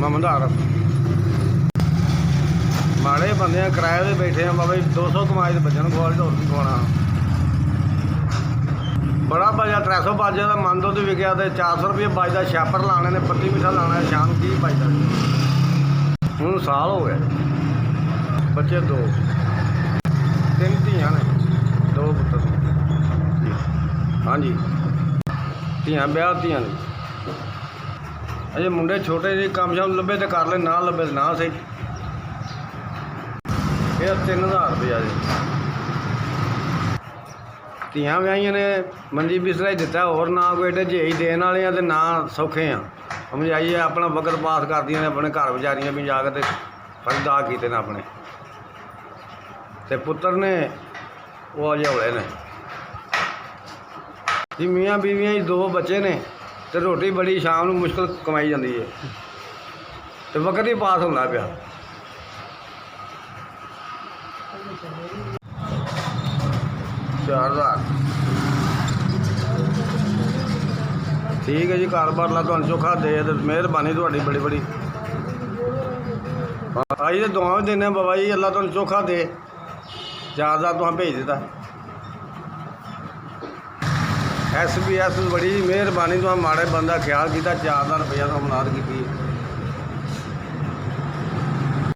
ਮਮਦਾਰ माड़े बंदे किराए पर बैठे हैं बाबा जी 200 कमाए तो बच्चों को होर की खवाना बड़ा बजा 300 बजे का मन दुध विकया तो 400 रुपये बजता छापर लाने ने पत्ती मिठा लाना है शाम की बजता हूँ साल हो गए बच्चे 2 3 धियां ने 2 पुत्तर हाँ जी धियां ब्याह धियां ने अजे मुंडे छोटे जी काम शाम लभे तो कर ले ना लभे तो ना सही ये 3000 रुपया जी धियां व्याहियां ने मंजी बिस्तरा ही दिता होर ना कोई एडे जे ही देने वाले तो ना सौखे हाँ समझाइए अपना वक्त पास कर दियां ने अपने घर बेचारियां भी जाकर फर्ज अदा किए ने अपने ते पुत्र ने वो अजे हौले ने जी मियाँ बीवियाँ 2 बच्चे ने तो रोटी बड़ी शाम को मुश्किल कमाई जाती है तो वक्त ही पास होंदा पिया 4000 ठीक है जी कारोबार ला तुहानू चोखा दे तो मेहरबानी तुहाडी बड़ी बड़ी आई तो दुआ भी देने बाबा जी अल्लाह तुहानू चोखा दे 4000 तुहां भेज दिता SBS बड़ी मेहरबानी तुहां माड़े बंदा ख्याल किया 4000 रुपया तुहां मनाद की